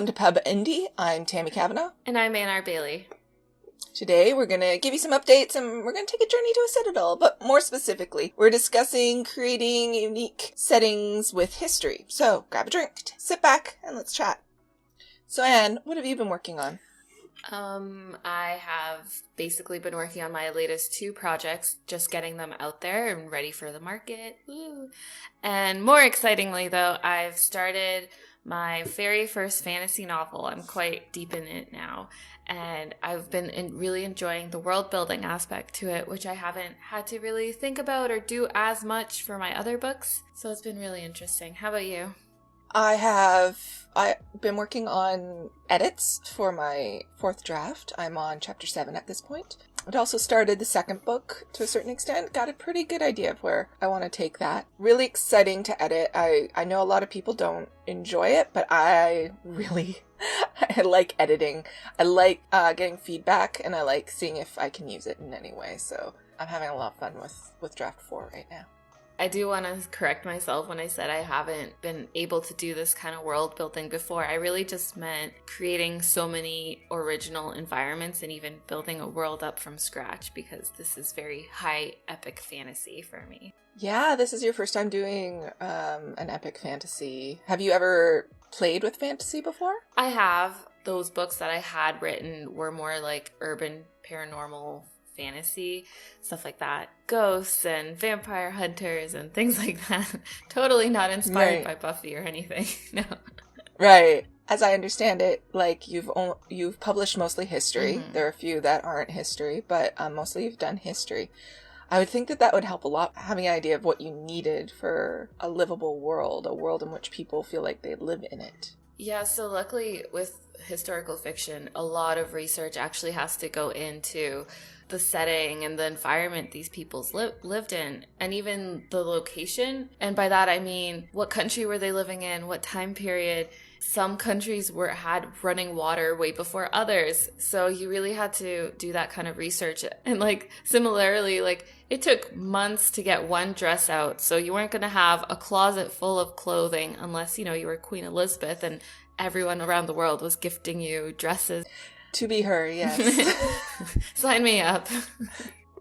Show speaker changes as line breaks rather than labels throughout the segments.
Welcome to Pub Indie. I'm Tammy Kavanagh.
And I'm Anar Bailey.
Today we're going to give you some updates and we're going to take a journey to a Citadel, but more specifically, we're discussing creating unique settings with history. So grab a drink, sit back, and let's chat. So Anne, what have you been working on?
I have basically been working on my latest 2 projects, just getting them out there and ready for the market. Woo. And more excitingly, though, I've started my very first fantasy novel. I'm quite deep in it now. And I've been really enjoying the world building aspect to it, which I haven't had to really think about or do as much for my other books. So it's been really interesting. How about you?
I've been working on edits for my 4th draft. I'm on chapter 7 at this point. I'd also started the 2nd book to a certain extent. Got a pretty good idea of where I want to take that. Really exciting to edit. I know a lot of people don't enjoy it, but I like editing. I like getting feedback, and I like seeing if I can use it in any way. So I'm having a lot of fun with draft 4 right now.
I do want to correct myself when I said I haven't been able to do this kind of world building before. I really just meant creating so many original environments and even building a world up from scratch, because this is very high epic fantasy for me.
Yeah, this is your first time doing an epic fantasy. Have you ever played with fantasy before?
I have. Those books that I had written were more like urban paranormal fantasy, stuff like that. Ghosts and vampire hunters and things like that. Totally not inspired by Buffy or anything. No.
Right. As I understand it, like you've published mostly history. Mm-hmm. There are a few that aren't history, but mostly you've done history. I would think that would help a lot, having an idea of what you needed for a livable world, a world in which people feel like they live in it.
Yeah, so luckily with historical fiction, a lot of research actually has to go into the setting and the environment these peoples lived in, and even the location. And by that I mean, what country were they living in, what time period. Some countries had running water way before others, so you really had to do that kind of research. And like similarly, like it took months to get one dress out, so you weren't going to have a closet full of clothing unless, you were Queen Elizabeth and everyone around the world was gifting you dresses.
To be her, yes.
Sign me up.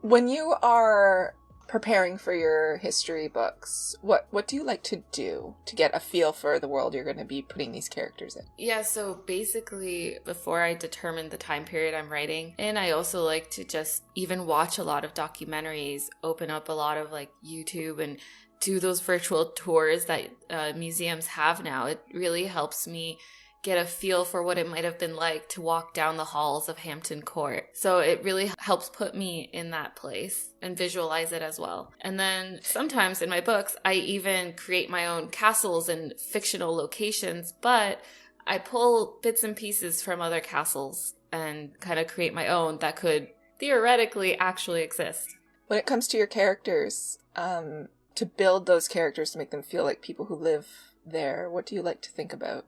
When you are preparing for your history books, what do you like to do to get a feel for the world you're going to be putting these characters in? Yeah,
so basically, before I determine the time period I'm writing, and I also like to just even watch a lot of documentaries, open up a lot of like YouTube and do those virtual tours that museums have now. It really helps me get a feel for what it might have been like to walk down the halls of Hampton Court. So it really helps put me in that place and visualize it as well. And then sometimes in my books, I even create my own castles and fictional locations, but I pull bits and pieces from other castles and kind of create my own that could theoretically actually exist.
When it comes to your characters, to build those characters to make them feel like people who live there, what do you like to think about?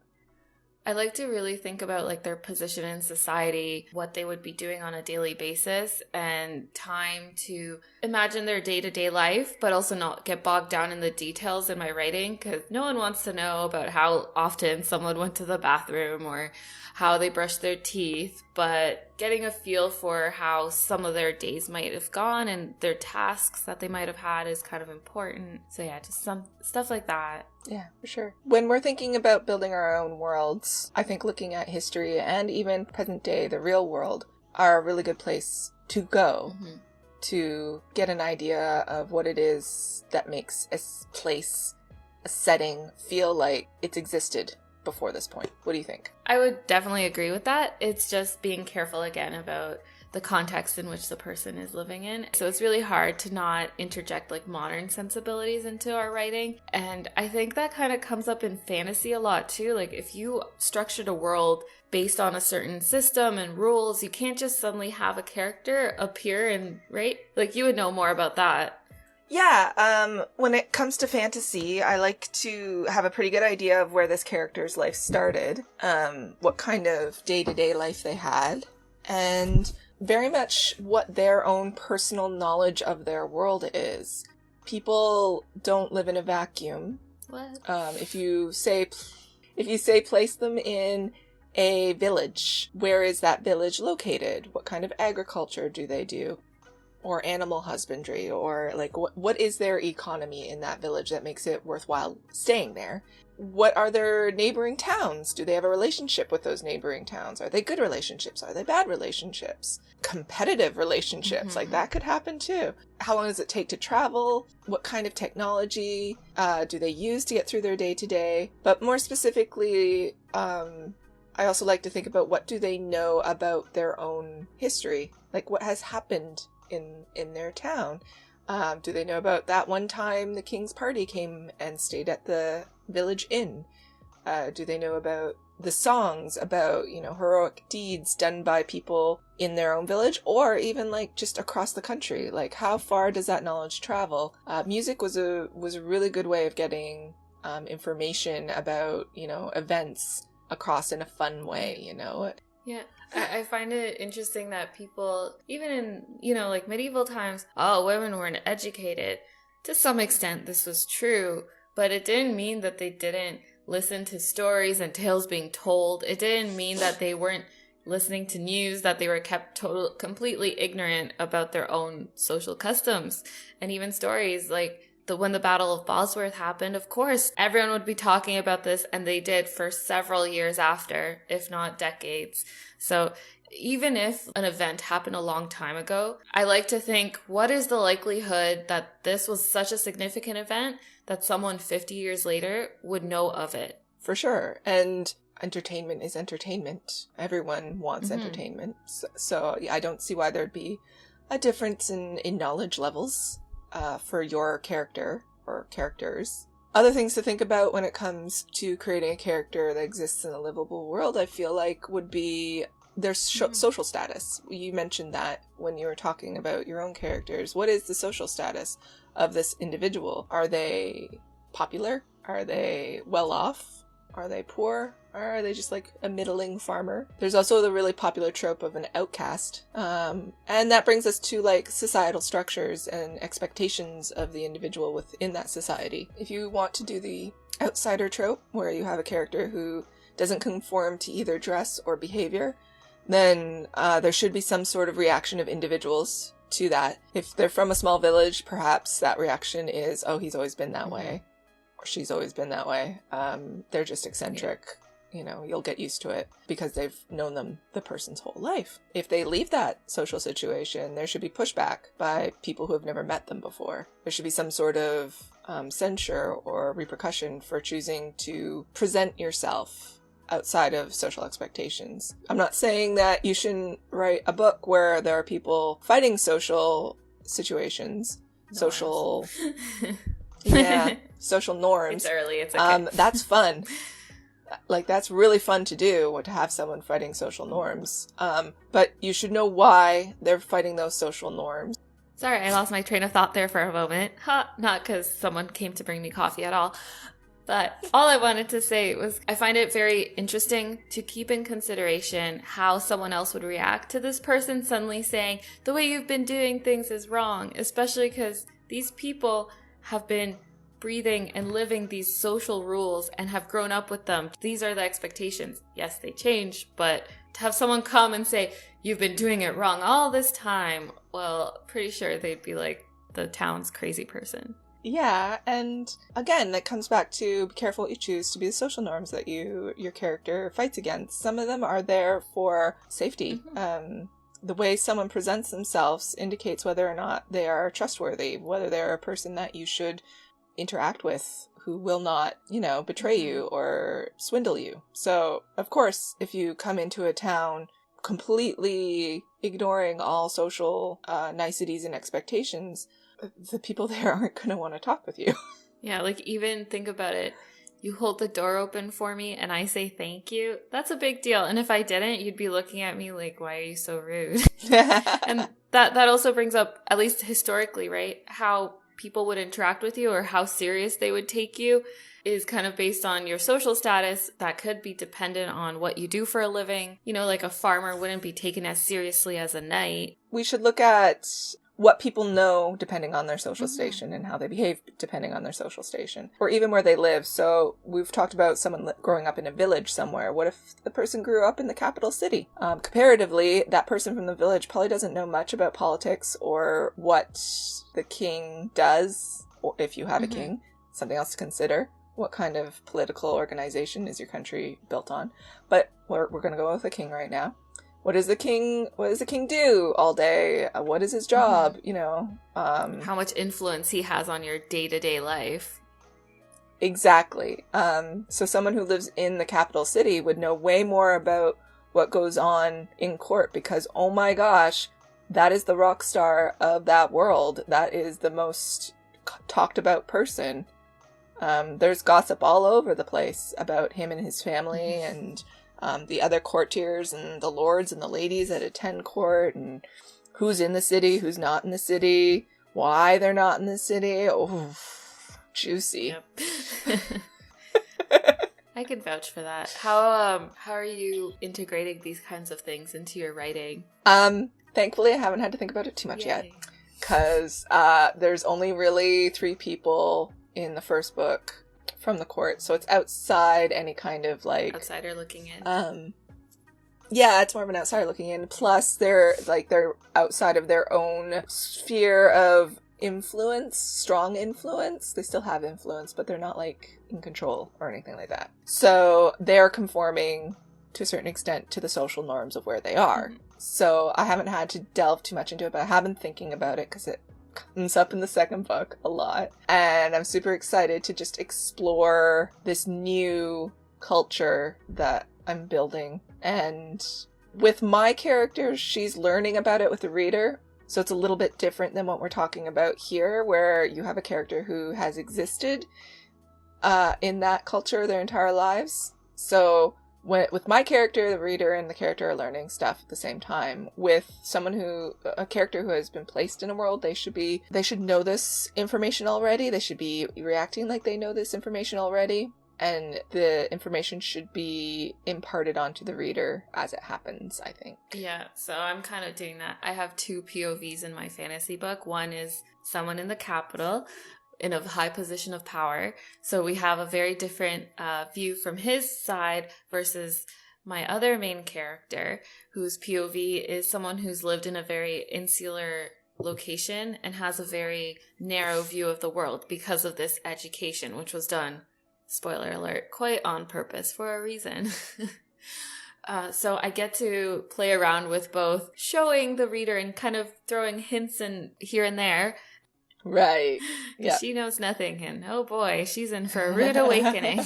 I like to really think about like their position in society, what they would be doing on a daily basis, and time to imagine their day-to-day life, but also not get bogged down in the details in my writing, because no one wants to know about how often someone went to the bathroom or how they brushed their teeth, but getting a feel for how some of their days might have gone and their tasks that they might have had is kind of important. So yeah, just some stuff like that.
Yeah, for sure. When we're thinking about building our own worlds, I think looking at history and even present day, the real world, are a really good place to go to get an idea of what it is that makes a place, a setting, feel like it's existed before this point. What do you think?
I would definitely agree with that. It's just being careful again about the context in which the person is living in. So it's really hard to not interject like modern sensibilities into our writing. And I think that kind of comes up in fantasy a lot too. Like if you structured a world based on a certain system and rules, you can't just suddenly have a character appear and, right? Like you would know more about that.
Yeah, when it comes to fantasy, I like to have a pretty good idea of where this character's life started, what kind of day-to-day life they had, and very much what their own personal knowledge of their world is. People don't live in a vacuum.
What?
If you say place them in a village. Where is that village located? What kind of agriculture do they do? Or animal husbandry? Or like what is their economy in that village that makes it worthwhile staying there? What are their neighboring towns? Do they have a relationship with those neighboring towns? Are they good relationships? Are they bad relationships? Competitive relationships, like that could happen too. How long does it take to travel? What kind of technology do they use to get through their day-to-day? But more specifically, I also like to think about what do they know about their own history? Like what has happened in their town? Do they know about that one time the king's party came and stayed at the village inn? Do they know about the songs about, heroic deeds done by people in their own village, or even like just across the country? Like how far does that knowledge travel? Music was a really good way of getting information about, events across in a fun way,
Yeah. I find it interesting that people, even in, like medieval times, women weren't educated. To some extent, this was true, but it didn't mean that they didn't listen to stories and tales being told. It didn't mean that they weren't listening to news, that they were kept completely ignorant about their own social customs and even stories. Like when the Battle of Bosworth happened, of course, everyone would be talking about this, and they did for several years after, if not decades. So even if an event happened a long time ago, I like to think, what is the likelihood that this was such a significant event that someone 50 years later would know of it?
For sure. And entertainment is entertainment. Everyone wants entertainment. So I don't see why there'd be a difference in knowledge levels for your character or characters. Other things to think about when it comes to creating a character that exists in a livable world, I feel like, would be their social status. You mentioned that when you were talking about your own characters. What is the social status of this individual? Are they popular? Are they well off? Are they poor? Or are they just like a middling farmer? There's also the really popular trope of an outcast. And that brings us to like societal structures and expectations of the individual within that society. If you want to do the outsider trope, where you have a character who doesn't conform to either dress or behavior, then there should be some sort of reaction of individuals to that. If they're from a small village, perhaps that reaction is, oh, he's always been that way. Or she's always been that way. They're just eccentric. You'll get used to it because they've known the person's whole life. If they leave that social situation, there should be pushback by people who have never met them before. There should be some sort of censure or repercussion for choosing to present yourself outside of social expectations. I'm not saying that you shouldn't write a book where there are people fighting social situations, social norms.
It's early, it's okay.
That's fun. Like, that's really fun to do, to have someone fighting social norms. But you should know why they're fighting those social norms.
Sorry, I lost my train of thought there for a moment. Not because someone came to bring me coffee at all. But all I wanted to say was I find it very interesting to keep in consideration how someone else would react to this person suddenly saying, the way you've been doing things is wrong, especially because these people have been breathing and living these social rules and have grown up with them. These are the expectations. Yes, they change, but to have someone come and say, you've been doing it wrong all this time, well, pretty sure they'd be like the town's crazy person.
Yeah, and again, that comes back to be careful what you choose to be the social norms that your character fights against. Some of them are there for safety. The way someone presents themselves indicates whether or not they are trustworthy, whether they're a person that you should interact with, who will not, betray you or swindle you. So, of course, if you come into a town completely ignoring all social niceties and expectations, the people there aren't going to want to talk with you.
Yeah, like even think about it. You hold the door open for me and I say thank you. That's a big deal. And if I didn't, you'd be looking at me like, why are you so rude? And that also brings up, at least historically, right? How people would interact with you or how serious they would take you is kind of based on your social status. That could be dependent on what you do for a living. Like a farmer wouldn't be taken as seriously as a knight.
We should look at what people know depending on their social station and how they behave depending on their social station, or even where they live. So we've talked about someone growing up in a village somewhere. What if the person grew up in the capital city? Comparatively, that person from the village probably doesn't know much about politics or what the king does, or if you have a king. Something else to consider. What kind of political organization is your country built on? But we're going to go with the king right now. What does the king do all day? What is his job? You know,
how much influence he has on your day-to-day life.
Exactly. So someone who lives in the capital city would know way more about what goes on in court, because, oh my gosh, that is the rock star of that world. That is the most talked about person. There's gossip all over the place about him and his family and the other courtiers and the lords and the ladies that attend court, and who's in the city, who's not in the city, why they're not in the city. Oh, juicy.
Yep. I can vouch for that. How are you integrating these kinds of things into your writing?
Thankfully, I haven't had to think about it too much yet, because there's only really 3 people in the first book from the court, so it's outside any kind of like
outsider looking in.
Yeah, it's more of an outsider looking in. Plus, they're outside of their own sphere of influence, strong influence. They still have influence, but they're not like in control or anything like that. So they're conforming to a certain extent to the social norms of where they are. So I haven't had to delve too much into it, but I have been thinking about it because it comes up in the second book a lot. And I'm super excited to just explore this new culture that I'm building. And with my character, she's learning about it with the reader. So it's a little bit different than what we're talking about here, where you have a character who has existed in that culture their entire lives. So with my character, the reader and the character are learning stuff at the same time. With a character who has been placed in a world, they should know this information already. They should be reacting like they know this information already. And the information should be imparted onto the reader as it happens, I think.
Yeah, so I'm kind of doing that. I have 2 POVs in my fantasy book. One is someone in the capital in a high position of power. So we have a very different view from his side versus my other main character, whose POV is someone who's lived in a very insular location and has a very narrow view of the world because of this education, which was done, spoiler alert, quite on purpose for a reason. So I get to play around with both showing the reader and kind of throwing hints in here and there.
Right. Yeah.
She knows nothing, and oh boy, she's in for a rude awakening.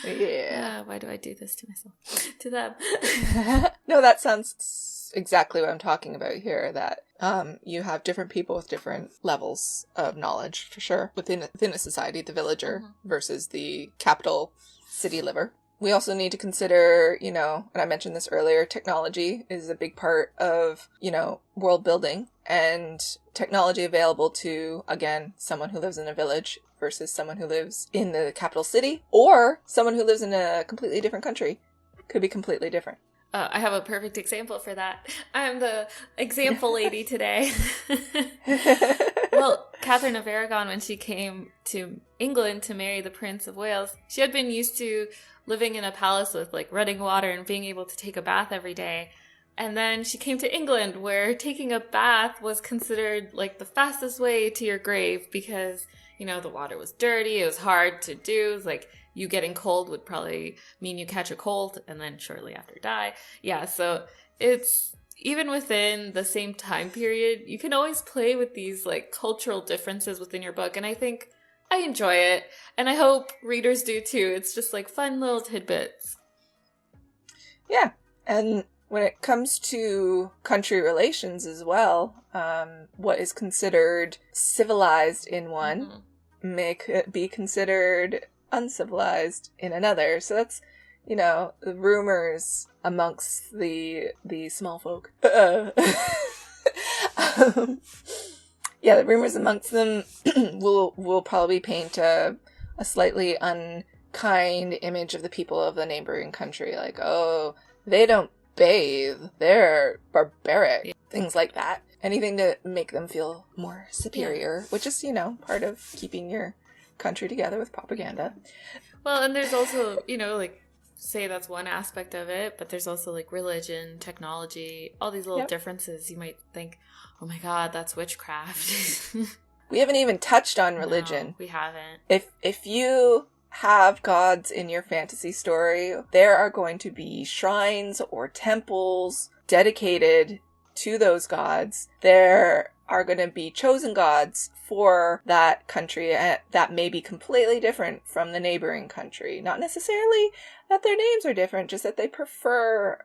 Yeah.
Why do I do this to myself? To them.
No, that sounds exactly what I'm talking about here, that you have different people with different levels of knowledge, for sure, within a society, the villager versus the capital city liver. We also need to consider, and I mentioned this earlier, technology is a big part of, world building, and technology available to, again, someone who lives in a village versus someone who lives in the capital city, or someone who lives in a completely different country. Could be completely different.
I have a perfect example for that. I'm the example lady today. Well, Catherine of Aragon, when she came to England to marry the Prince of Wales, she had been used to living in a palace with like running water and being able to take a bath every day. And then she came to England, where taking a bath was considered like the fastest way to your grave because, the water was dirty. It was hard to do. It was like you getting cold would probably mean you catch a cold and then shortly after die. Yeah, so it's even within the same time period, you can always play with these like cultural differences within your book. And I think I enjoy it. And I hope readers do too. It's just like fun little tidbits.
Yeah. And when it comes to country relations as well, what is considered civilized in one may be considered uncivilized in another. So that's, the rumors amongst the small folk. Yeah, the rumors amongst them will probably paint a slightly unkind image of the people of the neighboring country. Like, oh, they don't bathe. They're barbaric. Things like that. Anything to make them feel more superior, which is, part of keeping your country together with propaganda.
Well, and there's also, like, say that's one aspect of it, but there's also like religion, technology, all these little differences. You might think, oh my God, that's witchcraft.
We haven't even touched on religion.
No, we haven't.
If you have gods in your fantasy story, there are going to be shrines or temples dedicated to those gods. There are going to be chosen gods for that country that may be completely different from the neighboring country. Not necessarily that their names are different, just that they prefer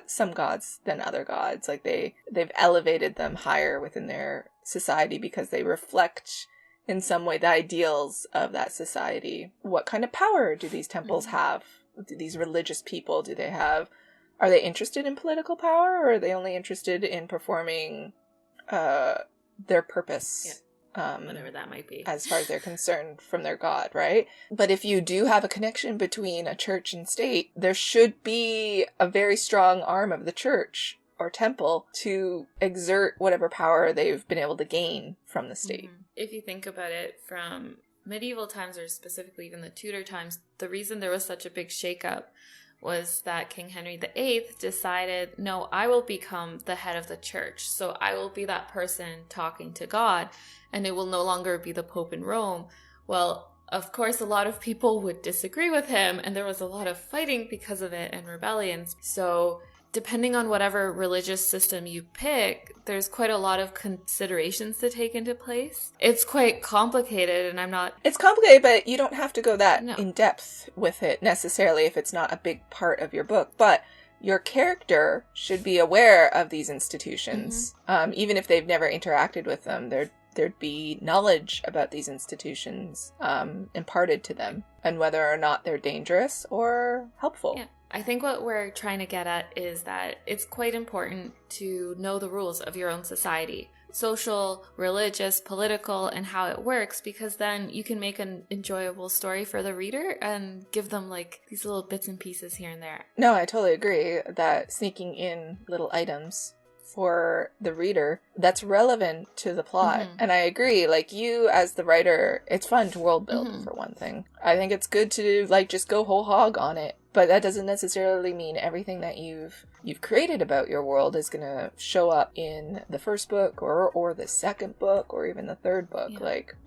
some gods than other gods. Like they've elevated them higher within their society because they reflect in some way the ideals of that society. What kind of power do these temples have? Do these religious people, are they interested in political power, or are they only interested in performing their purpose?
Yeah. Whatever that might be.
As far as they're concerned from their god, right? But if you do have a connection between a church and state, there should be a very strong arm of the church or temple to exert whatever power they've been able to gain from the state.
Mm-hmm. If you think about it from medieval times, or specifically even the Tudor times, the reason there was such a big shakeup was that King Henry VIII decided, no, I will become the head of the church. So I will be that person talking to God, and it will no longer be the Pope in Rome. Well, of course, a lot of people would disagree with him, and there was a lot of fighting because of it and rebellions. So depending on whatever religious system you pick, there's quite a lot of considerations to take into place. It's quite complicated, and
It's complicated, but you don't have to go that in depth with it necessarily if it's not a big part of your book. But your character should be aware of these institutions. Even if they've never interacted with them, there'd be knowledge about these institutions imparted to them, and whether or not they're dangerous or helpful.
Yeah. I think what we're trying to get at is that it's quite important to know the rules of your own society. Social, religious, political, and how it works, because then you can make an enjoyable story for the reader and give them like these little bits and pieces here and there.
No, I totally agree that sneaking in little items for the reader that's relevant to the plot. And I agree, like, you as the writer, it's fun to world build for one thing. I think it's good to like just go whole hog on it, but that doesn't necessarily mean everything that you've created about your world is going to show up in the first book or the second book or even the third book.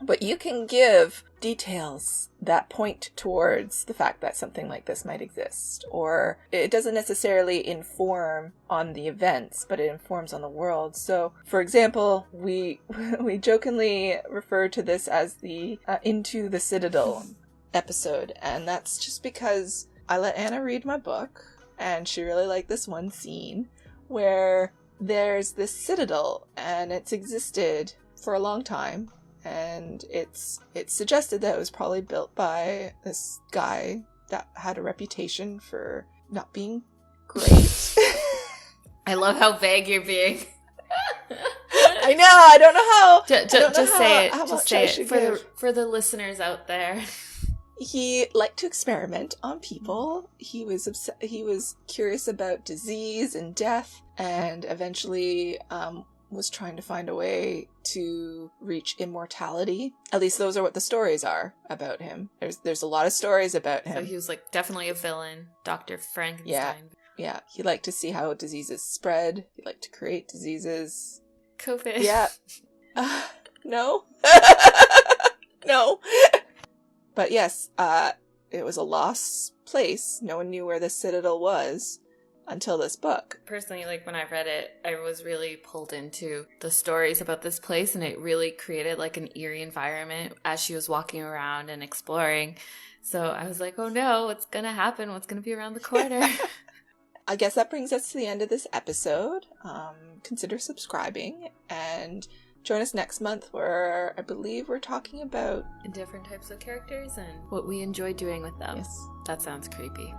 But you can give details that point towards the fact that something like this might exist, or it doesn't necessarily inform on the events, but it informs on the world. So, for example, we jokingly refer to this as the Into the Citadel episode, and that's just because I let Anna read my book, and she really liked this one scene where there's this citadel, and it's existed for a long time, and it's suggested that it was probably built by this guy that had a reputation for not being great.
I love how vague you're being.
I know, I don't know how.
Just say it for the listeners out there.
He liked to experiment on people. He was curious about disease and death, and eventually was trying to find a way to reach immortality. At least those are what the stories are about him. There's a lot of stories about him.
So he was like definitely a villain, Dr. Frankenstein.
Yeah. He liked to see how diseases spread. He liked to create diseases.
COVID.
Yeah. No. No. But yes, it was a lost place. No one knew where the Citadel was until this book.
Personally, like, when I read it, I was really pulled into the stories about this place, and it really created like an eerie environment as she was walking around and exploring. So I was like, oh no, what's gonna happen? What's gonna be around the corner?
I guess that brings us to the end of this episode. Consider subscribing, and join us next month, where I believe we're talking about
different types of characters and what we enjoy doing with them.
Yes.
That sounds creepy.